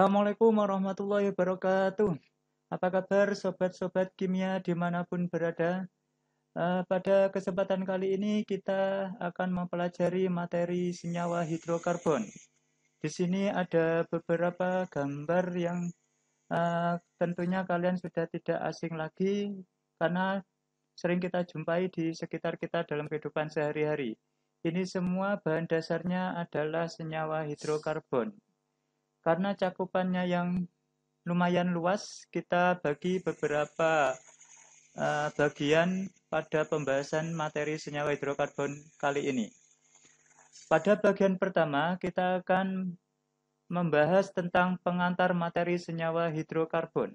Assalamualaikum warahmatullahi wabarakatuh. Apa kabar sobat-sobat kimia dimanapun berada? Pada kesempatan kali ini kita akan mempelajari materi senyawa hidrokarbon. Di sini ada beberapa gambar yang tentunya kalian sudah tidak asing lagi karena sering kita jumpai di sekitar kita dalam kehidupan sehari-hari. Ini semua bahan dasarnya adalah senyawa hidrokarbon. Karena cakupannya yang lumayan luas, kita bagi beberapa bagian pada pembahasan materi senyawa hidrokarbon kali ini. Pada bagian pertama, kita akan membahas tentang pengantar materi senyawa hidrokarbon.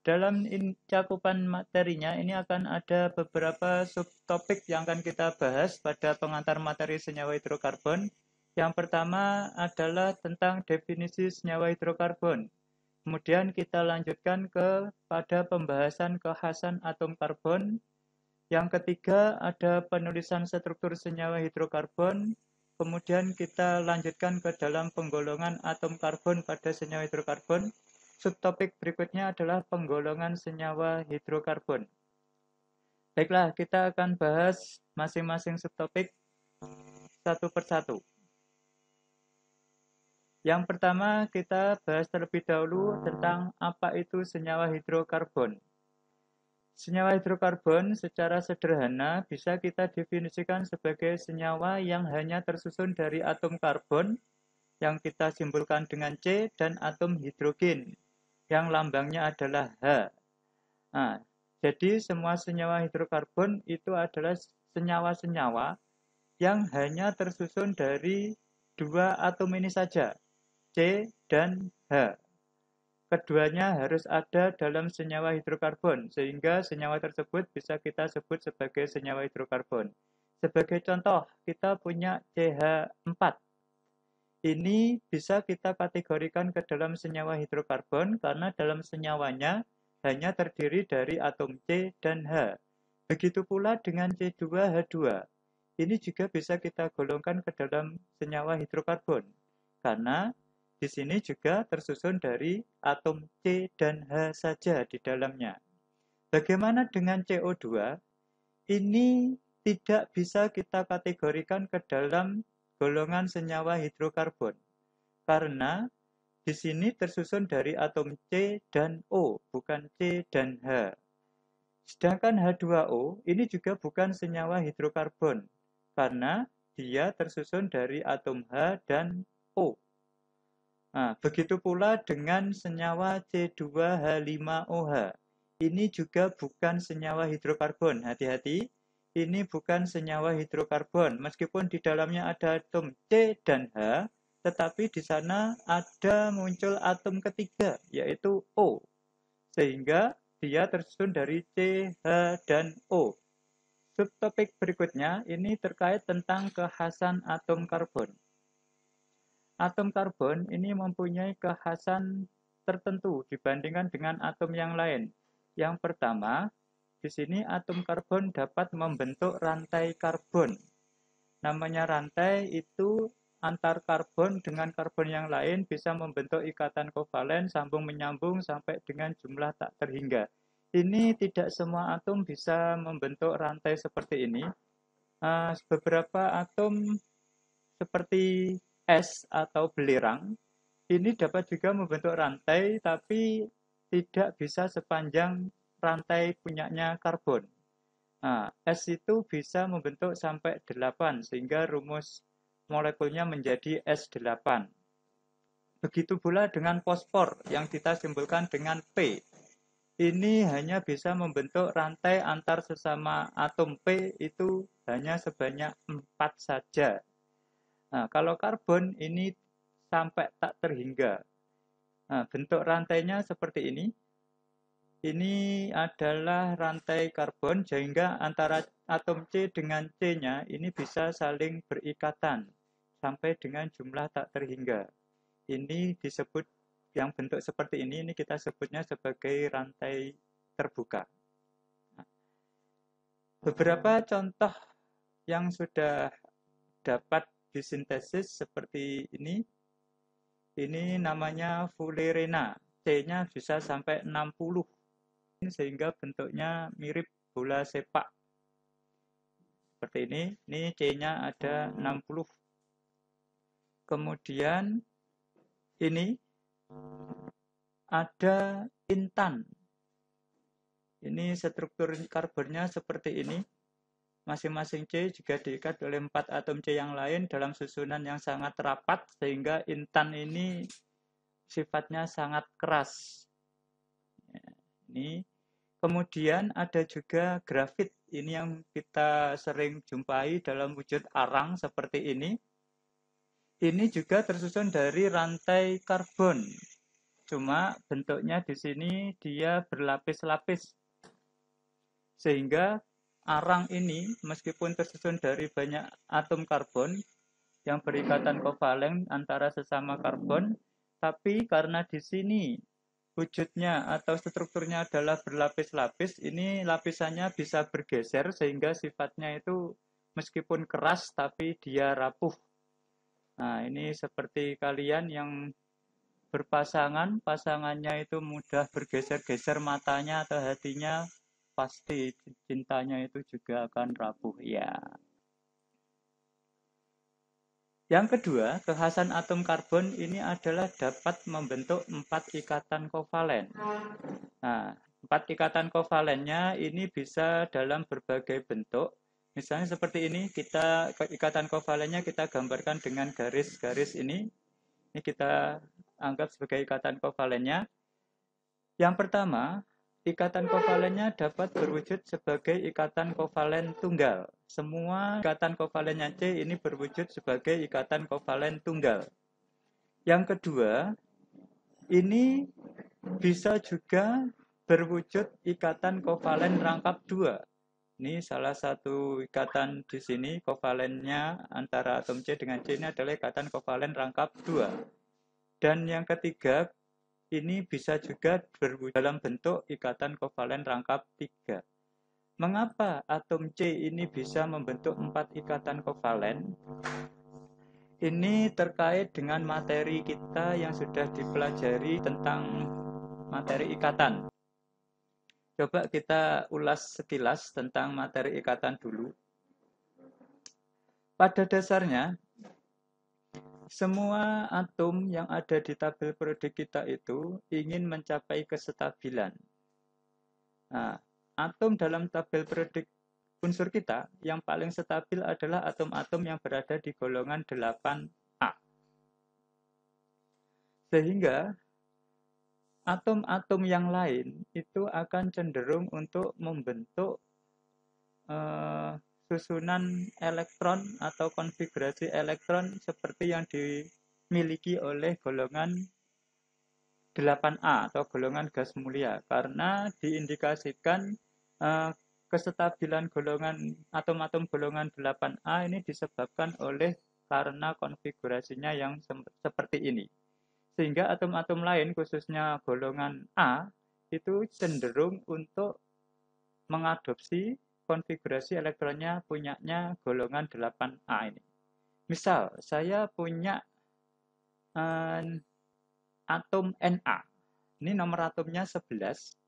Dalam cakupan materinya ini akan ada beberapa subtopik yang akan kita bahas pada pengantar materi senyawa hidrokarbon. Yang pertama adalah tentang definisi senyawa hidrokarbon. Kemudian kita lanjutkan pada pembahasan kekhasan atom karbon. Yang ketiga ada penulisan struktur senyawa hidrokarbon. Kemudian kita lanjutkan ke dalam penggolongan atom karbon pada senyawa hidrokarbon. Subtopik berikutnya adalah penggolongan senyawa hidrokarbon. Baiklah, kita akan bahas masing-masing subtopik satu persatu. Yang pertama kita bahas terlebih dahulu tentang apa itu senyawa hidrokarbon. Senyawa hidrokarbon secara sederhana bisa kita definisikan sebagai senyawa yang hanya tersusun dari atom karbon yang kita simbolkan dengan C dan atom hidrogen yang lambangnya adalah H. Jadi semua senyawa hidrokarbon itu adalah senyawa-senyawa yang hanya tersusun dari dua atom ini saja, C dan H. Keduanya harus ada dalam senyawa hidrokarbon, sehingga senyawa tersebut bisa kita sebut sebagai senyawa hidrokarbon. Sebagai contoh, kita punya CH4. Ini bisa kita kategorikan ke dalam senyawa hidrokarbon karena dalam senyawanya hanya terdiri dari atom C dan H. Begitu pula dengan C2H2. Ini juga bisa kita golongkan ke dalam senyawa hidrokarbon karena di sini juga tersusun dari atom C dan H saja di dalamnya. Bagaimana dengan CO2? Ini tidak bisa kita kategorikan ke dalam golongan senyawa hidrokarbon karena di sini tersusun dari atom C dan O, bukan C dan H. Sedangkan H2O ini juga bukan senyawa hidrokarbon karena dia tersusun dari atom H dan O. Begitu pula dengan senyawa C2H5OH. Ini juga bukan senyawa hidrokarbon. Hati-hati, ini bukan senyawa hidrokarbon. Meskipun di dalamnya ada atom C dan H, tetapi di sana ada muncul atom ketiga, yaitu O. Sehingga dia tersusun dari C, H, dan O. Subtopik berikutnya ini terkait tentang kekhasan atom karbon. Atom karbon ini mempunyai kekhasan tertentu dibandingkan dengan atom yang lain. Yang pertama, di sini atom karbon dapat membentuk rantai karbon. Namanya rantai itu antar karbon dengan karbon yang lain bisa membentuk ikatan kovalen sambung menyambung sampai dengan jumlah tak terhingga. Ini tidak semua atom bisa membentuk rantai seperti ini. Beberapa atom seperti es atau belerang ini dapat juga membentuk rantai tapi tidak bisa sepanjang rantai punyanya karbon. Es itu bisa membentuk sampai 8 sehingga rumus molekulnya menjadi S8. Begitu pula dengan fosfor yang kita simbolkan dengan P. Ini hanya bisa membentuk rantai antar sesama atom P itu hanya sebanyak 4 saja. Kalau karbon ini sampai tak terhingga. Bentuk rantainya seperti ini. Ini adalah rantai karbon sehingga antara atom C dengan C-nya ini bisa saling berikatan sampai dengan jumlah tak terhingga. Ini disebut yang bentuk seperti ini kita sebutnya sebagai rantai terbuka. Beberapa contoh yang sudah dapat disintesis seperti ini. Ini namanya Fullerena. C-nya bisa sampai 60. Sehingga bentuknya mirip bola sepak. Seperti ini. Ini C-nya ada 60. Kemudian ini ada intan. Ini struktur karbonnya seperti ini. Masing-masing C juga diikat oleh 4 atom C yang lain dalam susunan yang sangat rapat, sehingga intan ini sifatnya sangat keras. Ini. Kemudian ada juga grafit. Ini yang kita sering jumpai dalam wujud arang seperti ini. Ini juga tersusun dari rantai karbon. Cuma bentuknya di sini dia berlapis-lapis. Sehingga arang ini meskipun tersusun dari banyak atom karbon yang berikatan kovalen antara sesama karbon, tapi karena di sini wujudnya atau strukturnya adalah berlapis-lapis, ini lapisannya bisa bergeser sehingga sifatnya itu meskipun keras tapi dia rapuh. Nah, ini seperti kalian yang berpasangan, pasangannya itu mudah bergeser-geser matanya atau hatinya, pasti cintanya itu juga akan rapuh ya. Yang kedua, kekhasan atom karbon ini adalah dapat membentuk 4 ikatan kovalen. Nah, 4 ikatan kovalennya ini bisa dalam berbagai bentuk. Misalnya seperti ini, ikatan kovalennya kita gambarkan dengan garis-garis ini. Ini kita anggap sebagai ikatan kovalennya. Yang pertama, ikatan kovalennya dapat berwujud sebagai ikatan kovalen tunggal. Semua ikatan kovalennya C ini berwujud sebagai ikatan kovalen tunggal. Yang kedua, ini bisa juga berwujud ikatan kovalen rangkap 2. Ini salah satu ikatan di sini, kovalennya antara atom C dengan C ini adalah ikatan kovalen rangkap 2. Dan yang ketiga, ini bisa juga berwujud dalam bentuk ikatan kovalen rangkap 3. Mengapa atom C ini bisa membentuk 4 ikatan kovalen? Ini terkait dengan materi kita yang sudah dipelajari tentang materi ikatan. Coba kita ulas sekilas tentang materi ikatan dulu. Pada dasarnya, semua atom yang ada di tabel periodik kita itu ingin mencapai kesestabilan. Nah, atom dalam tabel periodik unsur kita yang paling stabil adalah atom-atom yang berada di golongan 8A. Sehingga atom-atom yang lain itu akan cenderung untuk membentuk susunan elektron atau konfigurasi elektron seperti yang dimiliki oleh golongan 8A atau golongan gas mulia, karena diindikasikan kesestabilan golongan atom-atom golongan 8A ini disebabkan oleh karena konfigurasinya yang seperti ini. Sehingga atom-atom lain khususnya golongan A itu cenderung untuk mengadopsi konfigurasi elektronnya punyanya golongan 8A ini. Misal, saya punya atom Na. Ini nomor atomnya 11.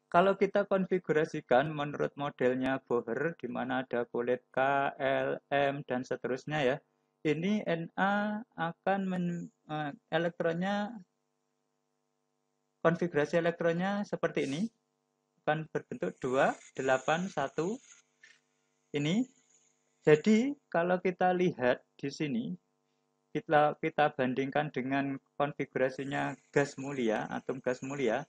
Kalau kita konfigurasikan menurut modelnya Bohr, di mana ada kulit K, L, M, dan seterusnya ya, ini Na akan elektronnya, konfigurasi elektronnya seperti ini, akan berbentuk 2, 8, 1 ini. Jadi kalau kita lihat di sini, kita bandingkan dengan konfigurasinya gas mulia, atom gas mulia,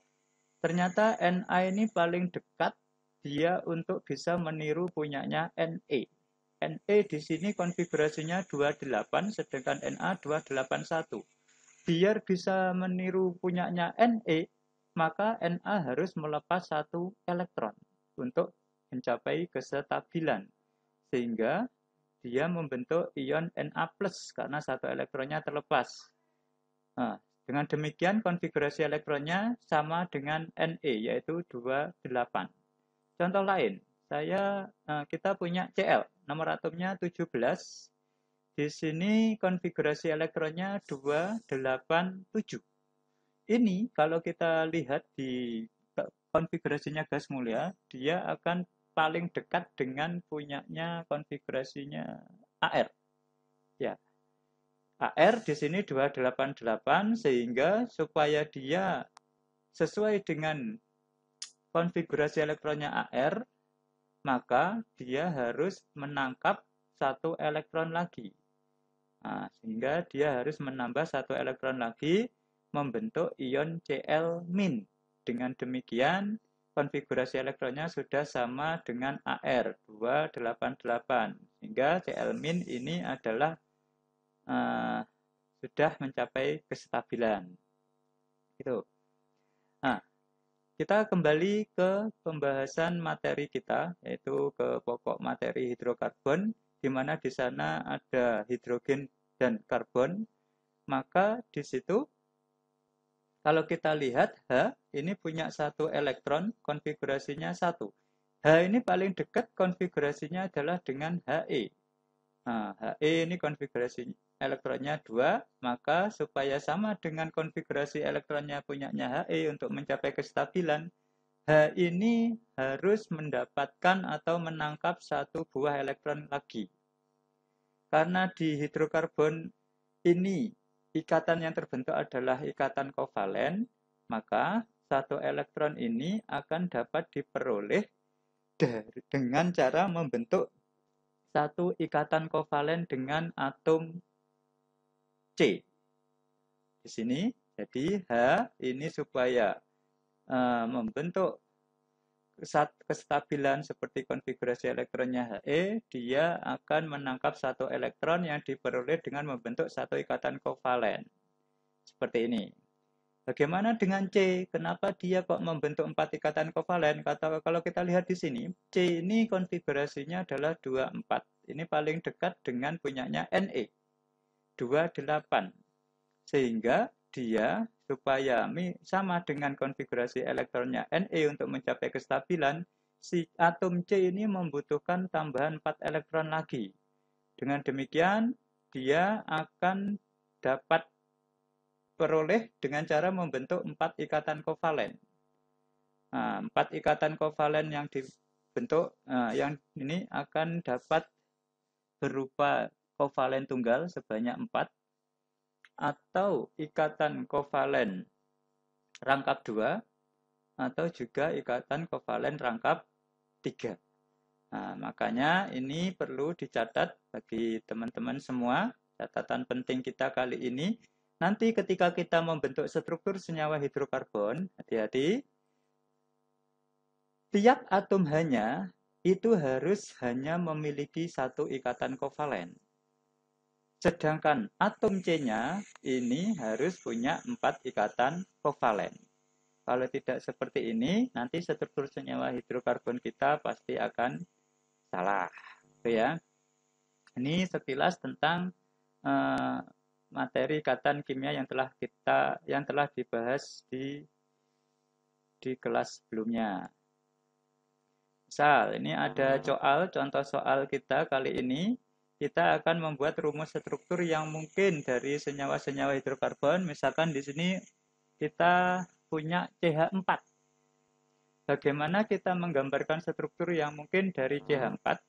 ternyata Na ini paling dekat dia untuk bisa meniru punyanya Ne. Ne di sini konfigurasinya 28, sedangkan Na 281. Biar bisa meniru punyanya Ne, maka Na harus melepas 1 elektron untuk mencapai kesestabilan. Sehingga dia membentuk ion Na+, karena 1 elektronnya terlepas. Nah, dengan demikian konfigurasi elektronnya sama dengan Ne, yaitu 28. Contoh lain, kita punya Cl, nomor atomnya 17. di sini konfigurasi elektronnya 287. Ini kalau kita lihat di konfigurasinya gas mulia, dia akan paling dekat dengan punyanya konfigurasinya AR. Ya, AR di sini 288 sehingga supaya dia sesuai dengan konfigurasi elektronnya AR, maka dia harus menangkap satu elektron lagi. Nah, sehingga dia harus menambah satu elektron lagi membentuk ion Cl-. Dengan demikian, konfigurasi elektronnya sudah sama dengan AR 288. Sehingga Cl- ini adalah sudah mencapai kestabilan. Gitu. Nah, kita kembali ke pembahasan materi kita, yaitu ke pokok materi hidrokarbon, di mana di sana ada hidrogen dan karbon. Maka di situ, kalau kita lihat H, ini punya satu elektron, konfigurasinya 1. H ini paling dekat konfigurasinya adalah dengan He. Nah, He ini konfigurasi elektronnya 2, maka supaya sama dengan konfigurasi elektronnya punyanya He untuk mencapai kestabilan, H ini harus mendapatkan atau menangkap satu buah elektron lagi. Karena di hidrokarbon ini ikatan yang terbentuk adalah ikatan kovalen, maka satu elektron ini akan dapat diperoleh dengan cara membentuk satu ikatan kovalen dengan atom C. Di sini, jadi H ini supaya membentuk kestabilan seperti konfigurasi elektronnya He, dia akan menangkap satu elektron yang diperoleh dengan membentuk satu ikatan kovalen. Seperti ini. Bagaimana dengan C? Kenapa dia kok membentuk 4 ikatan kovalen? Kalau kita lihat di sini, C ini konfigurasinya adalah 24. Ini paling dekat dengan punyanya Ne, 28. Sehingga dia supaya sama dengan konfigurasi elektronnya Ne untuk mencapai kestabilan, si atom C ini membutuhkan tambahan 4 elektron lagi. Dengan demikian, dia akan dapat peroleh dengan cara membentuk 4 ikatan kovalen. Nah, 4 ikatan kovalen yang dibentuk, yang ini akan dapat berupa kovalen tunggal sebanyak 4, atau ikatan kovalen rangkap 2, atau juga ikatan kovalen rangkap 3. Nah, makanya ini perlu dicatat bagi teman-teman semua. Catatan penting kita kali ini, nanti ketika kita membentuk struktur senyawa hidrokarbon, hati-hati, tiap atom H-nya itu harus hanya memiliki satu ikatan kovalen. Sedangkan atom C-nya ini harus punya 4 ikatan kovalen. Kalau tidak seperti ini, nanti struktur senyawa hidrokarbon kita pasti akan salah. Gitu ya. Ini sekilas tentang materi ikatan kimia yang telah dibahas di kelas sebelumnya. Misal, ini ada contoh soal kita kali ini. Kita akan membuat rumus struktur yang mungkin dari senyawa-senyawa hidrokarbon. Misalkan di sini kita punya CH4. Bagaimana kita menggambarkan struktur yang mungkin dari CH4?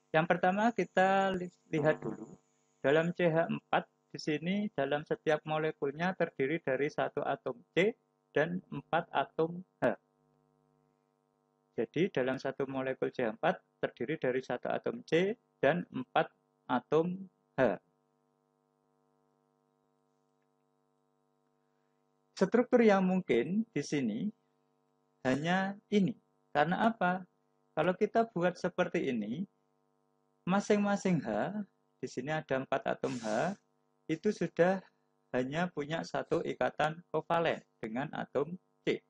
Yang pertama kita lihat dulu. Dalam CH4 di sini dalam setiap molekulnya terdiri dari satu atom C dan 4 atom H. Jadi dalam satu molekul CH4 terdiri dari satu atom C dan 4 atom H. Struktur yang mungkin di sini hanya ini. Karena apa? Kalau kita buat seperti ini, masing-masing H, di sini ada 4 atom H, itu sudah hanya punya satu ikatan kovalen dengan atom C.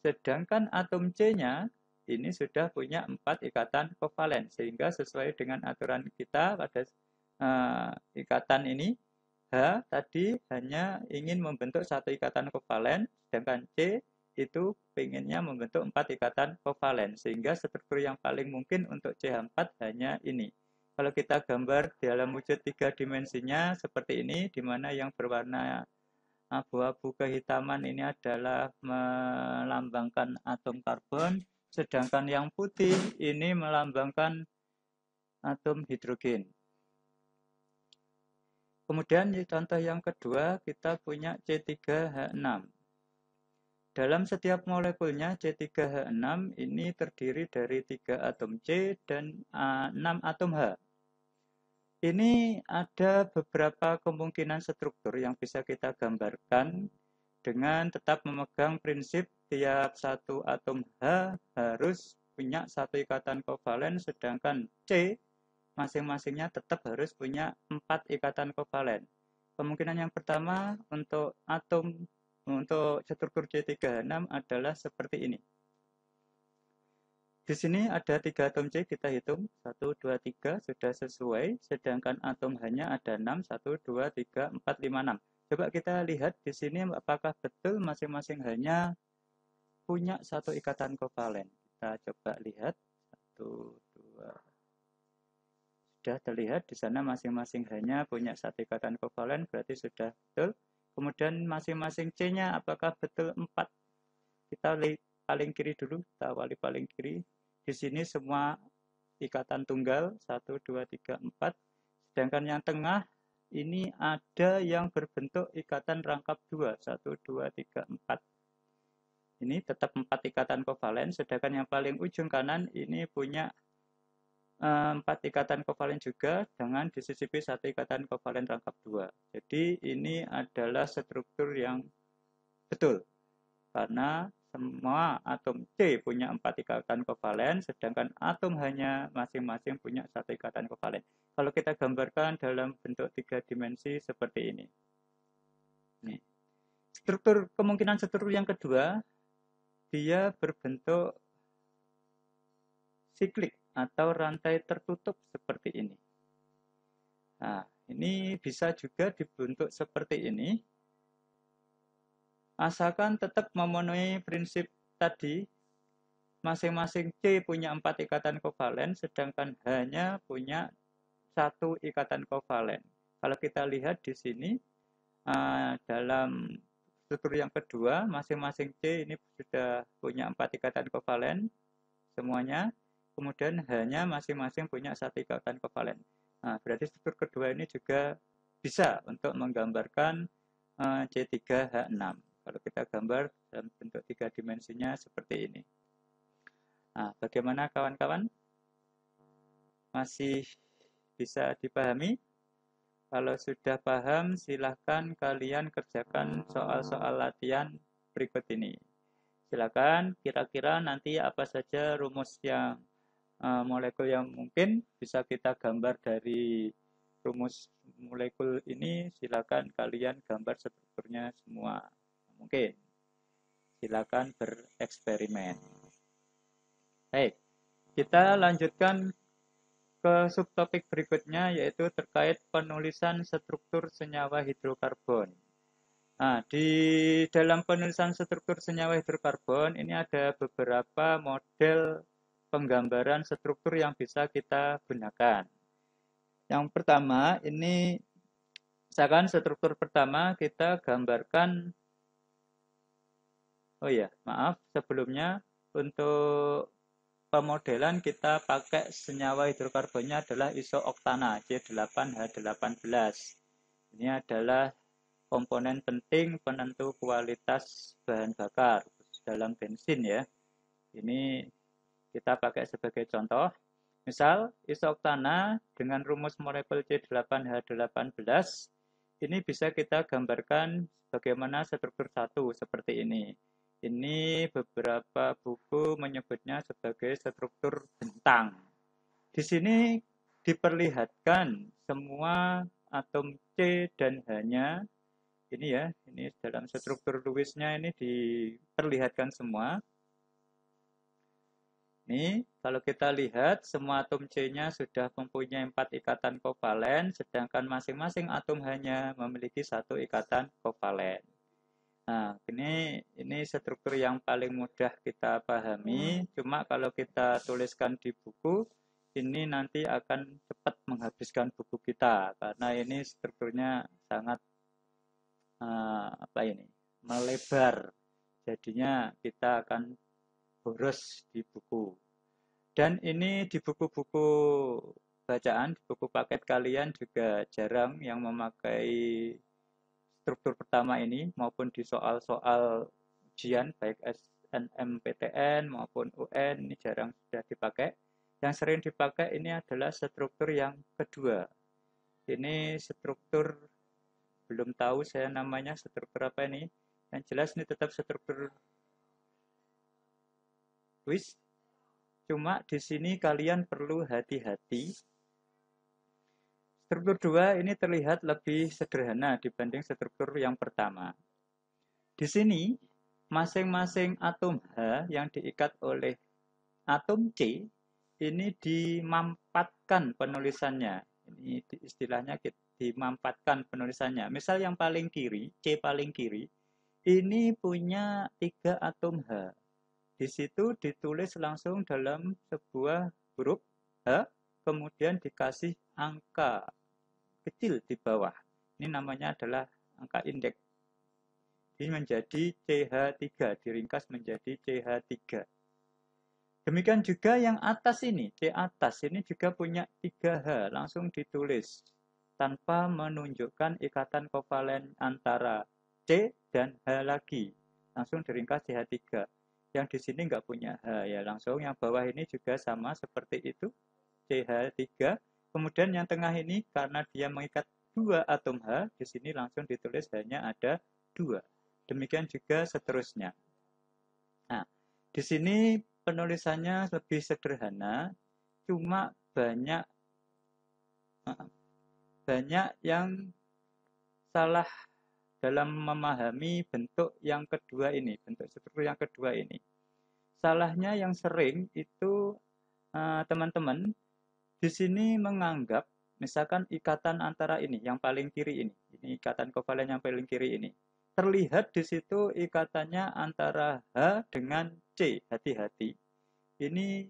Sedangkan atom C-nya ini sudah punya 4 ikatan kovalen, sehingga sesuai dengan aturan kita pada ikatan ini, H tadi hanya ingin membentuk satu ikatan kovalen, sedangkan C itu pengennya membentuk 4 ikatan kovalen, sehingga struktur yang paling mungkin untuk CH4 hanya ini. Kalau kita gambar dalam wujud 3 dimensinya seperti ini, di mana yang berwarna abu-abu kehitaman ini adalah melambangkan atom karbon, sedangkan yang putih ini melambangkan atom hidrogen. Kemudian contoh yang kedua, kita punya C3H6. Dalam setiap molekulnya C3H6 ini terdiri dari 3 atom C dan 6 atom H. Ini ada beberapa kemungkinan struktur yang bisa kita gambarkan dengan tetap memegang prinsip tiap satu atom H harus punya satu ikatan kovalen, sedangkan C masing-masingnya tetap harus punya 4 ikatan kovalen. Kemungkinan yang pertama untuk struktur C3H6 adalah seperti ini. Di sini ada 3 atom C, kita hitung 1, 2, 3 sudah sesuai, sedangkan atom H-nya ada 6, 1, 2, 3, 4, 5, 6. Coba kita lihat di sini apakah betul masing-masing H-nya punya satu ikatan kovalen. Kita coba lihat 1, 2. Sudah terlihat di sana masing-masing H-nya punya satu ikatan kovalen, berarti sudah betul. Kemudian masing-masing C-nya apakah betul 4? Kita paling kiri dulu, kita awali paling kiri. Di sini semua ikatan tunggal 1, 2, 3, 4. Sedangkan yang tengah ini ada yang berbentuk ikatan rangkap 2, 1, 2, 3, 4. Ini tetap 4 ikatan kovalen, sedangkan yang paling ujung kanan ini punya 4 ikatan kovalen juga dengan disisipi 1 ikatan kovalen rangkap 2. Jadi ini adalah struktur yang betul karena semua atom C punya 4 ikatan kovalen, sedangkan atom H-nya masing-masing punya 1 ikatan kovalen. Kalau kita gambarkan dalam bentuk 3 dimensi seperti ini. Nih. Kemungkinan struktur yang kedua, dia berbentuk siklik atau rantai tertutup seperti ini. Nah, ini bisa juga dibentuk seperti ini, asalkan tetap memenuhi prinsip tadi, masing-masing C punya 4 ikatan kovalen, sedangkan H-nya punya 1 ikatan kovalen. Kalau kita lihat di sini, dalam struktur yang kedua, masing-masing C ini sudah punya 4 ikatan kovalen, semuanya. Kemudian H-nya masing-masing punya 1 ikatan kovalen. Nah, berarti struktur kedua ini juga bisa untuk menggambarkan C3H6. Kalau kita gambar dalam bentuk 3 dimensinya seperti ini. Nah, bagaimana kawan-kawan? Masih bisa dipahami? Kalau sudah paham, silahkan kalian kerjakan soal-soal latihan berikut ini. Silakan, kira-kira nanti apa saja rumus yang molekul yang mungkin bisa kita gambar dari rumus molekul ini. Silakan kalian gambar strukturnya semua. Mungkin. Silakan bereksperimen. Baik, kita lanjutkan ke subtopik berikutnya, yaitu terkait penulisan struktur senyawa hidrokarbon. Nah, di dalam penulisan struktur senyawa hidrokarbon ini ada beberapa model penggambaran struktur yang bisa kita gunakan. Yang pertama, ini misalkan struktur pertama kita gambarkan, oh ya, maaf, sebelumnya untuk pemodelan kita pakai senyawa hidrokarbonnya adalah isooktana C8H18. Ini adalah komponen penting penentu kualitas bahan bakar dalam bensin ya. Ini kita pakai sebagai contoh. Misal isooktana dengan rumus molekul C8H18 ini bisa kita gambarkan bagaimana struktur satu seperti ini. Ini beberapa buku menyebutnya sebagai struktur bentang. Di sini diperlihatkan semua atom C dan H-nya. Ini ya, ini dalam struktur Lewis-nya ini diperlihatkan semua. Ini kalau kita lihat semua atom C-nya sudah mempunyai 4 ikatan kovalen, sedangkan masing-masing atom H-nya memiliki 1 ikatan kovalen. Nah, ini struktur yang paling mudah kita pahami. Cuma kalau kita tuliskan di buku, ini nanti akan cepat menghabiskan buku kita karena ini strukturnya sangat melebar. Jadinya kita akan boros di buku. Dan ini di buku-buku bacaan, di buku paket kalian juga jarang yang memakai struktur pertama ini maupun di soal-soal ujian baik SNMPTN maupun UN ini jarang sudah dipakai. Yang sering dipakai ini adalah struktur yang kedua. Ini struktur belum tahu saya namanya struktur apa ini. Yang jelas ini tetap struktur quiz. Cuma di sini kalian perlu hati-hati. Struktur 2 ini terlihat lebih sederhana dibanding struktur yang pertama. Di sini masing-masing atom H yang diikat oleh atom C ini dimampatkan penulisannya. Ini istilahnya dimampatkan penulisannya. Misal yang paling kiri, C paling kiri, ini punya 3 atom H. Di situ ditulis langsung dalam sebuah huruf H, kemudian dikasih angka kecil di bawah. Ini namanya adalah angka indeks. Ini menjadi CH3, diringkas menjadi CH3. Demikian juga yang atas ini, C atas ini juga punya 3H, langsung ditulis tanpa menunjukkan ikatan kovalen antara C dan H lagi. Langsung diringkas CH3. Yang di sini nggak punya H ya, langsung yang bawah ini juga sama seperti itu, CH3. Kemudian yang tengah ini karena dia mengikat 2 atom H, di sini langsung ditulis hanya ada 2. Demikian juga seterusnya. Nah, di sini penulisannya lebih sederhana, cuma banyak yang salah dalam memahami bentuk yang kedua ini, bentuk struktur yang kedua ini. Salahnya yang sering itu teman-teman di sini menganggap misalkan ikatan antara ini yang paling kiri ini ikatan kovalen yang paling kiri ini. Terlihat di situ ikatannya antara H dengan C. Hati-hati. Ini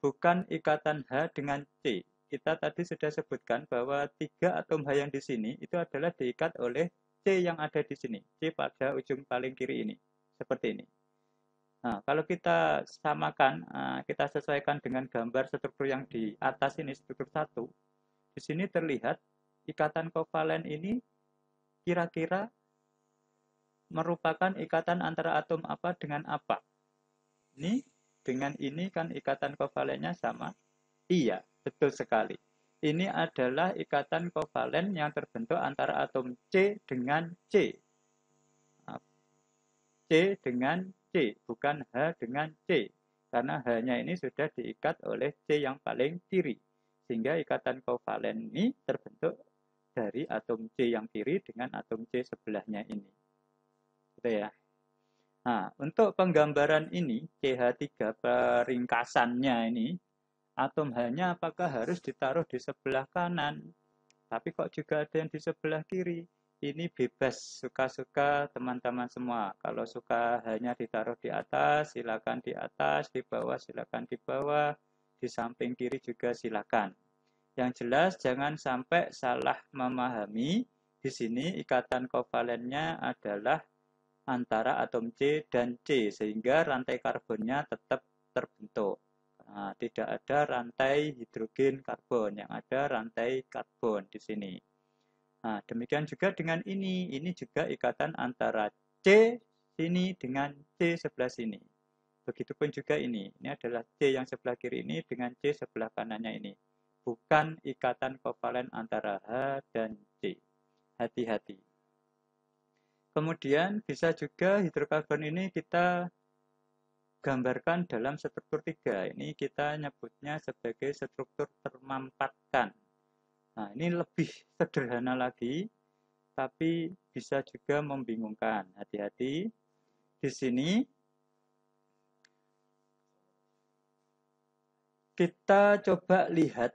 bukan ikatan H dengan C. Kita tadi sudah sebutkan bahwa 3 atom H yang di sini itu adalah diikat oleh C yang ada di sini. C pada ujung paling kiri ini. Seperti ini. Nah, kalau kita samakan, kita sesuaikan dengan gambar struktur yang di atas ini, struktur 1. Di sini terlihat ikatan kovalen ini kira-kira merupakan ikatan antara atom apa dengan apa. Ini dengan ini kan ikatan kovalennya sama. Iya, betul sekali. Ini adalah ikatan kovalen yang terbentuk antara atom C dengan C. C dengan C, bukan H dengan C. Karena H-nya ini sudah diikat oleh C yang paling kiri. Sehingga ikatan kovalen ini terbentuk dari atom C yang kiri dengan atom C sebelahnya ini. Gitu ya. Nah, untuk penggambaran ini, CH3 peringkasannya ini, atom H-nya apakah harus ditaruh di sebelah kanan? Tapi kok juga ada yang di sebelah kiri? Ini bebas, suka-suka teman-teman semua. Kalau suka H-nya ditaruh di atas, silakan di atas, di bawah silakan di bawah, di samping kiri juga silakan. Yang jelas jangan sampai salah memahami. Di sini ikatan kovalennya adalah antara atom C dan C sehingga rantai karbonnya tetap terbentuk. Nah, tidak ada rantai hidrogen karbon, yang ada rantai karbon di sini. Nah, demikian juga dengan ini juga ikatan antara C sini dengan C sebelah sini. Begitupun juga ini adalah C yang sebelah kiri ini dengan C sebelah kanannya ini. Bukan ikatan kovalen antara H dan C. Hati-hati. Kemudian bisa juga hidrokarbon ini kita gambarkan dalam struktur 3. Ini kita nyebutnya sebagai struktur termampatkan. Nah, ini lebih sederhana lagi, tapi bisa juga membingungkan. Hati-hati. Di sini kita coba lihat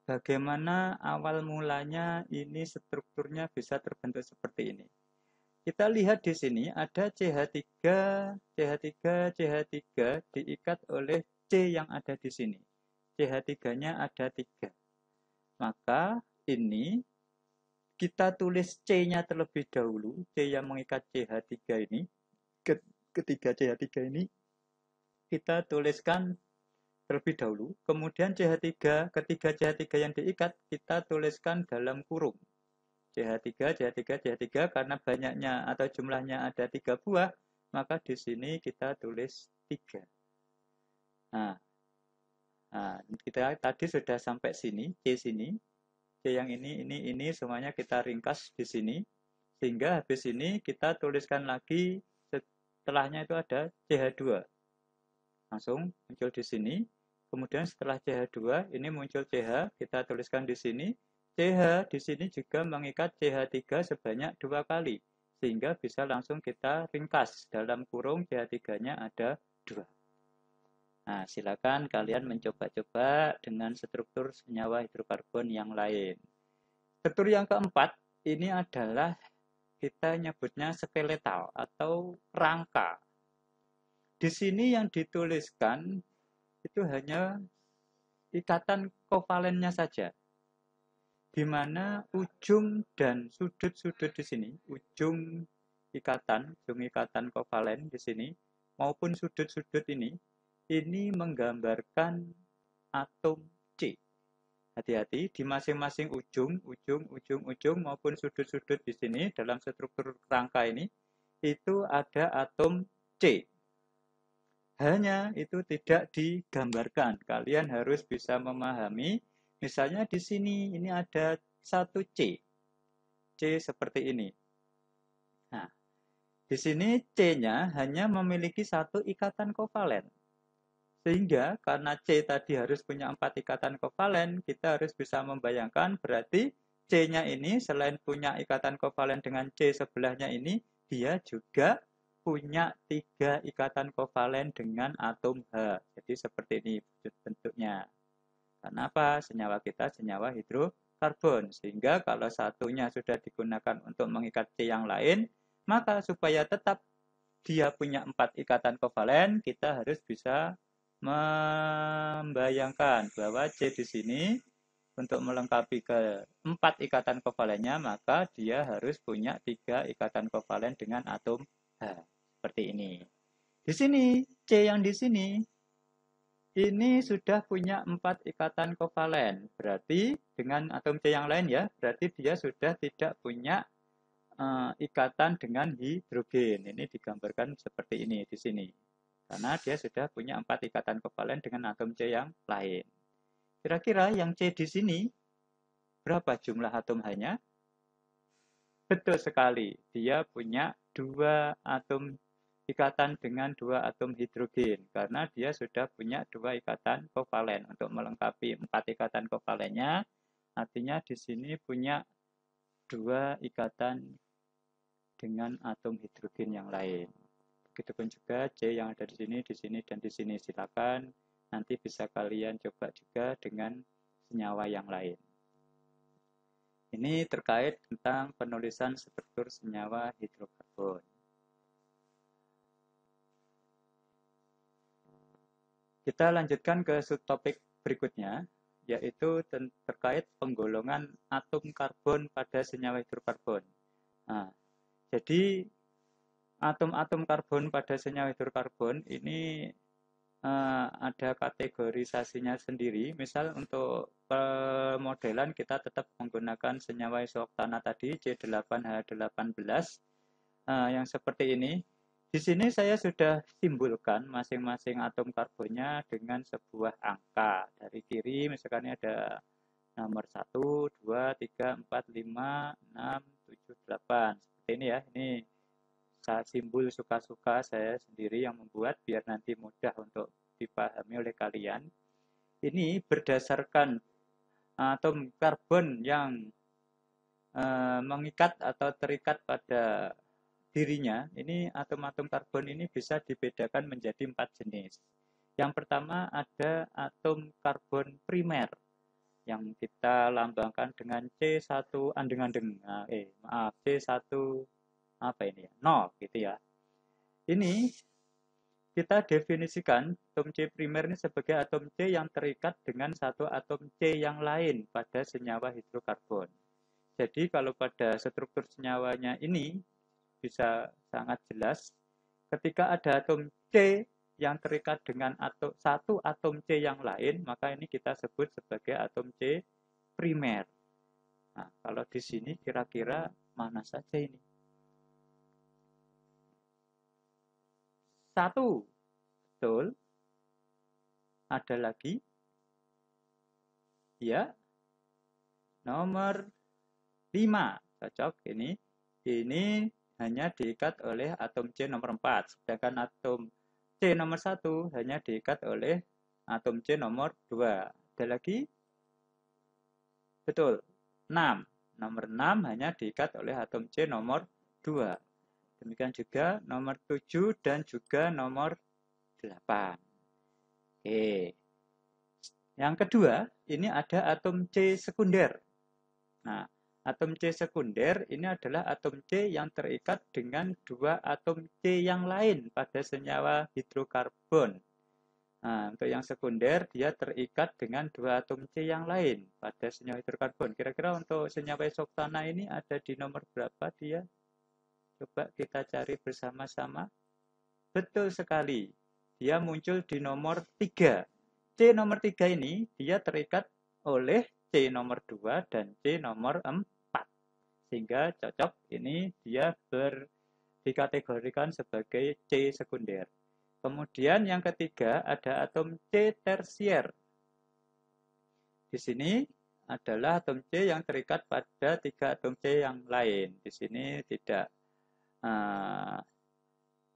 bagaimana awal mulanya ini strukturnya bisa terbentuk seperti ini. Kita lihat di sini ada CH3 diikat oleh C yang ada di sini. CH3-nya ada 3. Maka ini kita tulis C-nya terlebih dahulu, C yang mengikat CH3 ini, ketiga CH3 ini kita tuliskan terlebih dahulu, kemudian CH3, ketiga CH3 yang diikat kita tuliskan dalam kurung. CH3, CH3, CH3 karena banyaknya atau jumlahnya ada 3 buah, maka di sini kita tulis 3. Nah, kita tadi sudah sampai sini, C sini. C yang ini semuanya kita ringkas di sini. Sehingga habis ini kita tuliskan lagi setelahnya itu ada CH2. Langsung muncul di sini. Kemudian setelah CH2 ini muncul CH, kita tuliskan di sini. CH di sini juga mengikat CH3 sebanyak 2 kali. Sehingga bisa langsung kita ringkas. Dalam kurung CH3-nya ada 2. Nah, silakan kalian mencoba-coba dengan struktur senyawa hidrokarbon yang lain. Struktur yang keempat, ini adalah kita nyebutnya skeletal atau rangka. Di sini yang dituliskan itu hanya ikatan kovalennya saja. Di mana ujung dan sudut-sudut di sini, ujung ikatan kovalen di sini maupun sudut-sudut ini menggambarkan atom C. Hati-hati di masing-masing ujung maupun sudut-sudut di sini dalam struktur rangka ini itu ada atom C. Hanya itu tidak digambarkan. Kalian harus bisa memahami. Misalnya di sini ini ada satu C. C seperti ini. Nah, di sini C-nya hanya memiliki satu ikatan kovalen. Sehingga karena C tadi harus punya 4 ikatan kovalen, kita harus bisa membayangkan berarti C-nya ini selain punya ikatan kovalen dengan C sebelahnya ini, dia juga punya 3 ikatan kovalen dengan atom H. Jadi seperti ini bentuknya. Kenapa? Senyawa kita senyawa hidrokarbon. Sehingga kalau satunya sudah digunakan untuk mengikat C yang lain, maka supaya tetap dia punya 4 ikatan kovalen, kita harus bisa membayangkan bahwa C di sini untuk melengkapi ke 4 ikatan kovalennya, maka dia harus punya 3 ikatan kovalen dengan atom H. Seperti ini. Di sini, C yang di sini, ini sudah punya 4 ikatan kovalen. Berarti dengan atom C yang lain ya, berarti dia sudah tidak punya ikatan dengan hidrogen. Ini digambarkan seperti ini di sini. Karena dia sudah punya 4 ikatan kovalen dengan atom C yang lain. Kira-kira yang C di sini, berapa jumlah atom H-nya? Betul sekali, dia punya 2 atom ikatan dengan 2 atom hidrogen. Karena dia sudah punya 2 ikatan kovalen. Untuk melengkapi 4 ikatan kovalennya, artinya di sini punya 2 ikatan dengan atom hidrogen yang lain. Begitupun juga C yang ada di sini, dan di sini. Silakan nanti bisa kalian coba juga dengan senyawa yang lain. Ini terkait tentang penulisan struktur senyawa hidrokarbon. Kita lanjutkan ke subtopik berikutnya, yaitu terkait penggolongan atom karbon pada senyawa hidrokarbon. Nah, jadi atom-atom karbon pada senyawa hidrokarbon ini ada kategorisasinya sendiri. Misal untuk pemodelan kita tetap menggunakan senyawa isoktana tadi C8H18 yang seperti ini. Di sini saya sudah simbolkan masing-masing atom karbonnya dengan sebuah angka. Dari kiri misalkan ada nomor 1, 2, 3, 4, 5, 6, 7, 8. Seperti ini ya. Ini simbol suka-suka saya sendiri yang membuat biar nanti mudah untuk dipahami oleh kalian. Ini berdasarkan atom karbon yang mengikat atau terikat pada dirinya. Ini atom-atom karbon ini bisa dibedakan menjadi 4 jenis. Yang pertama ada atom karbon primer yang kita lambangkan dengan C1 andeng-andeng. C1 apa ini ya? 0 gitu ya. Ini kita definisikan atom C primer ini sebagai atom C yang terikat dengan satu atom C yang lain pada senyawa hidrokarbon. Jadi kalau pada struktur senyawanya ini bisa sangat jelas ketika ada atom C yang terikat dengan satu atom C yang lain, maka ini kita sebut sebagai atom C primer. Nah, kalau di sini kira-kira mana saja ini? Satu, betul. Ada lagi? Ya. Nomor 5, cocok ini. Ini hanya diikat oleh atom C nomor 4, sedangkan atom C nomor 1 hanya diikat oleh atom C nomor 2. Ada lagi? Betul, 6. Nomor 6 hanya diikat oleh atom C nomor 2. Demikian juga nomor 7 dan juga nomor 8. Oke. Yang kedua, ini ada atom C sekunder. Nah, atom C sekunder ini adalah atom C yang terikat dengan dua atom C yang lain pada senyawa hidrokarbon. Nah, untuk yang sekunder, dia terikat dengan dua atom C yang lain pada senyawa hidrokarbon. Kira-kira untuk senyawa eksoktana ini ada di nomor berapa dia? Coba kita cari bersama-sama. Betul sekali. Dia muncul di nomor 3. C nomor 3 ini dia terikat oleh C nomor 2 dan C nomor 4. Sehingga cocok ini dia dikategorikan sebagai C sekunder. Kemudian yang ketiga ada atom C tersier. Di sini adalah atom C yang terikat pada 3 atom C yang lain. Di sini tidak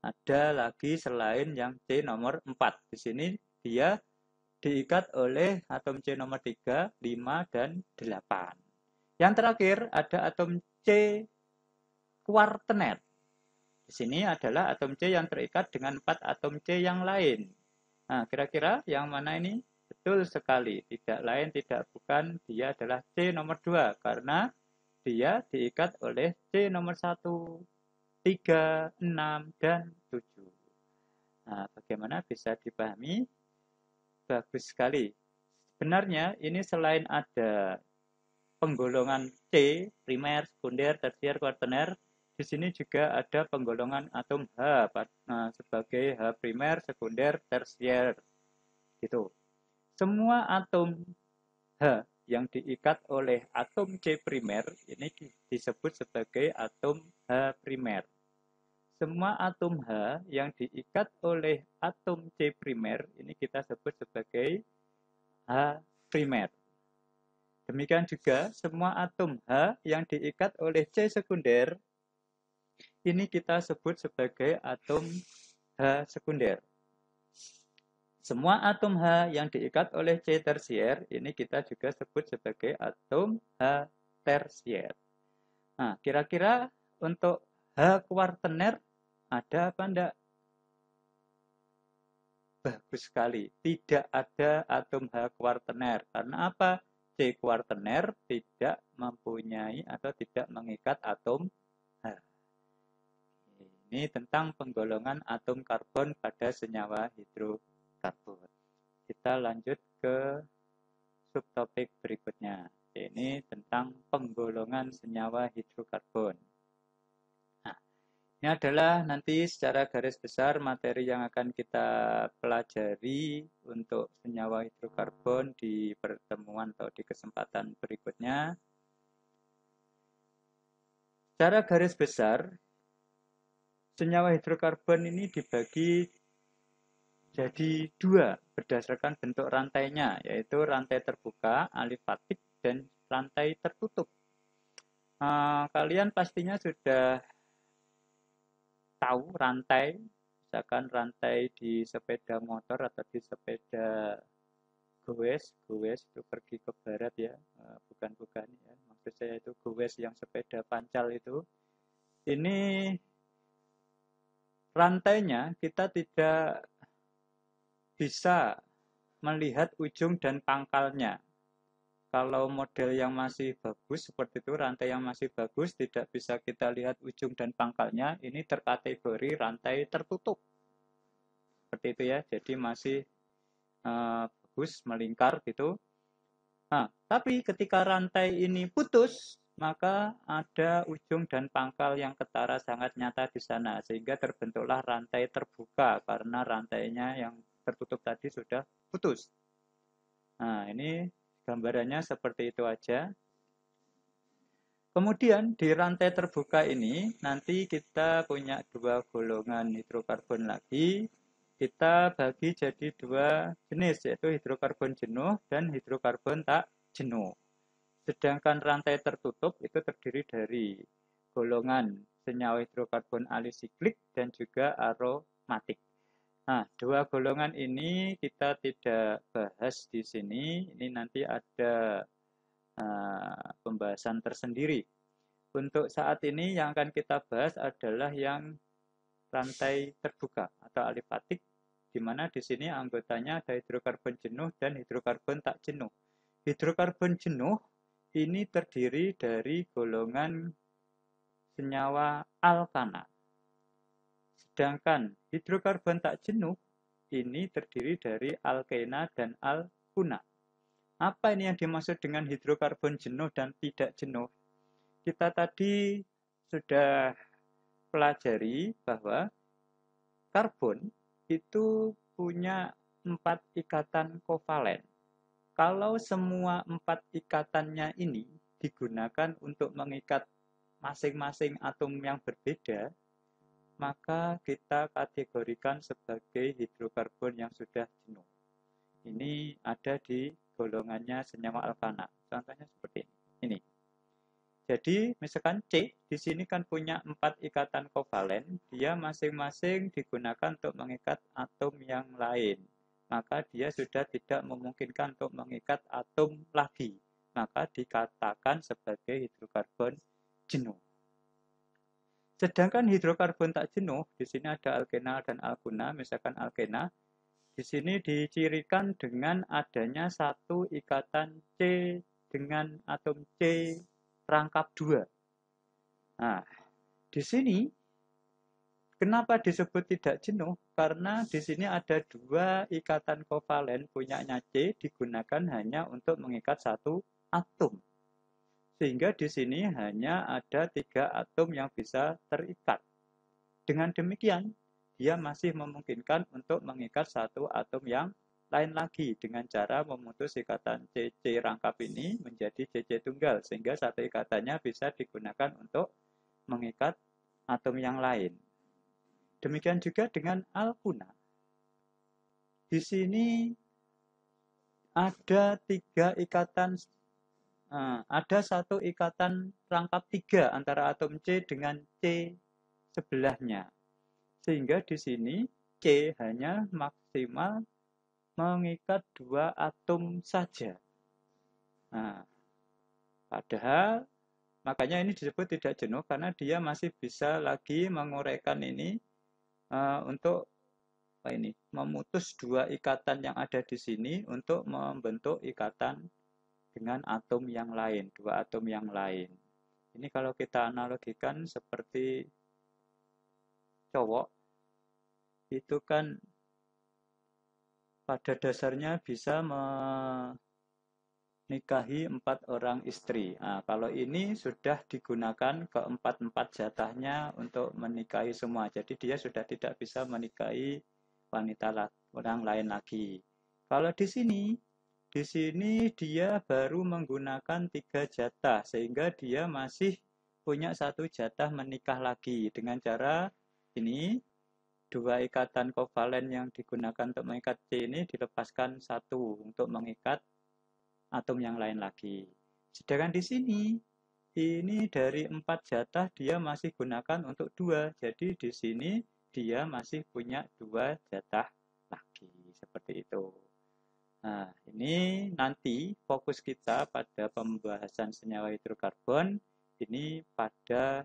ada lagi selain yang C nomor 4. Di sini dia diikat oleh atom C nomor 3, 5, dan 8. Yang terakhir ada atom C kuartener. Di sini adalah atom C yang terikat dengan 4 atom C yang lain. Nah, kira-kira yang mana ini? Betul sekali. Tidak lain, tidak bukan. Dia adalah C nomor 2 karena dia diikat oleh C nomor 1, 3, 6, dan 7. Nah, bagaimana bisa dipahami? Bagus sekali. Sebenarnya ini selain ada penggolongan C, primer, sekunder, tersier, kuartener, di sini juga ada penggolongan atom H sebagai H primer, sekunder, tersier. Gitu. Semua atom H yang diikat oleh atom C primer ini disebut sebagai atom H primer. Semua atom H yang diikat oleh atom C primer ini kita sebut sebagai H primer. Demikian juga semua atom H yang diikat oleh C sekunder ini kita sebut sebagai atom H sekunder. Semua atom H yang diikat oleh C tersier ini kita juga sebut sebagai atom H tersier. Nah, kira-kira untuk H kuartener ada apa enggak? Bagus sekali. Tidak ada atom H kuartener. Karena apa? C kuartener tidak mempunyai atau tidak mengikat atom H. Ini tentang penggolongan atom karbon pada senyawa hidrokarbon. Kita lanjut ke subtopik berikutnya. Ini tentang penggolongan senyawa hidrokarbon. Ini adalah nanti secara garis besar materi yang akan kita pelajari untuk senyawa hidrokarbon di pertemuan atau di kesempatan berikutnya. Secara garis besar, senyawa hidrokarbon ini dibagi jadi dua berdasarkan bentuk rantainya, yaitu rantai terbuka, alifatik, dan rantai tertutup. Kalian pastinya sudah tahu rantai, misalkan rantai di sepeda motor atau di sepeda goes itu pergi ke barat ya, bukan ya, maksud saya itu goes yang sepeda pancal itu. Ini rantainya kita tidak bisa melihat ujung dan pangkalnya. Kalau model yang masih bagus seperti itu, rantai yang masih bagus tidak bisa kita lihat ujung dan pangkalnya, ini terkategori rantai tertutup. seperti itu ya. Jadi masih bagus melingkar gitu. Nah, tapi ketika rantai ini putus, maka ada ujung dan pangkal yang ketara sangat nyata di sana, sehingga terbentuklah rantai terbuka karena rantainya yang tertutup tadi sudah putus. Nah, ini gambarannya seperti itu aja. Kemudian di rantai terbuka ini nanti kita punya dua golongan hidrokarbon lagi. Kita bagi jadi dua jenis, yaitu hidrokarbon jenuh dan hidrokarbon tak jenuh. Sedangkan rantai tertutup itu terdiri dari golongan senyawa hidrokarbon alisiklik dan juga aromatik. Nah, dua golongan ini kita tidak bahas di sini. Ini nanti ada pembahasan tersendiri. Untuk saat ini yang akan kita bahas adalah yang rantai terbuka atau alifatik, di mana di sini anggotanya ada hidrokarbon jenuh dan hidrokarbon tak jenuh. Hidrokarbon jenuh ini terdiri dari golongan senyawa alkana. Sedangkan hidrokarbon tak jenuh ini terdiri dari alkena dan alkuna. Apa ini yang dimaksud dengan hidrokarbon jenuh dan tidak jenuh? Kita tadi sudah pelajari bahwa karbon itu punya 4 ikatan kovalen. Kalau semua 4 ikatannya ini digunakan untuk mengikat masing-masing atom yang berbeda, maka kita kategorikan sebagai hidrokarbon yang sudah jenuh. Ini ada di golongannya senyawa alkana. Contohnya seperti ini. Jadi, misalkan C, di sini kan punya 4 ikatan kovalen, dia masing-masing digunakan untuk mengikat atom yang lain. Maka dia sudah tidak memungkinkan untuk mengikat atom lagi. Maka dikatakan sebagai hidrokarbon jenuh. Sedangkan hidrokarbon tak jenuh, di sini ada alkena dan alkuna, misalkan alkena, di sini dicirikan dengan adanya satu ikatan C dengan atom C rangkap 2. Nah, di sini kenapa disebut tidak jenuh? Karena di sini ada 2 ikatan kovalen punyanya C digunakan hanya untuk mengikat satu atom. Sehingga di sini hanya ada 3 atom yang bisa terikat. Dengan demikian, dia masih memungkinkan untuk mengikat satu atom yang lain lagi dengan cara memutus ikatan CC rangkap ini menjadi CC tunggal, sehingga satu ikatannya bisa digunakan untuk mengikat atom yang lain. Demikian juga dengan alkuna. Di sini ada 3 ikatan, ada satu ikatan rangkap 3 antara atom C dengan C sebelahnya. Sehingga di sini C hanya maksimal mengikat 2 atom saja. Nah, padahal makanya ini disebut tidak jenuh karena dia masih bisa lagi menguraikan ini untuk memutus 2 ikatan yang ada di sini untuk membentuk ikatan dengan atom yang lain, 2 atom yang lain. Ini kalau kita analogikan seperti cowok itu kan pada dasarnya bisa menikahi 4 orang istri. Nah, kalau ini sudah digunakan ke-4 jatahnya untuk menikahi semua. Jadi dia sudah tidak bisa menikahi wanita orang lain lagi. Kalau di sini dia baru menggunakan 3 jatah sehingga dia masih punya 1 jatah menikah lagi dengan cara ini. 2 ikatan kovalen yang digunakan untuk mengikat C ini dilepaskan 1 untuk mengikat atom yang lain lagi. Sedangkan di sini, ini dari 4 jatah dia masih gunakan untuk 2. Jadi di sini dia masih punya 2 jatah lagi. Seperti itu. Nah, ini nanti fokus kita pada pembahasan senyawa hidrokarbon. Ini pada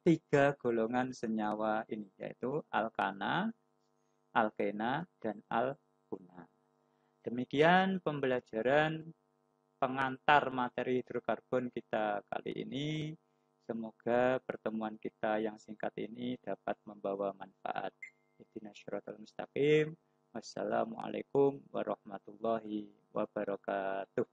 3 golongan senyawa ini, yaitu alkana, alkena, dan alkuna. Demikian pembelajaran pengantar materi hidrokarbon kita kali ini. Semoga pertemuan kita yang singkat ini dapat membawa manfaat. ihdinas siratal mustaqim. Wassalamualaikum warahmatullahi wabarakatuh.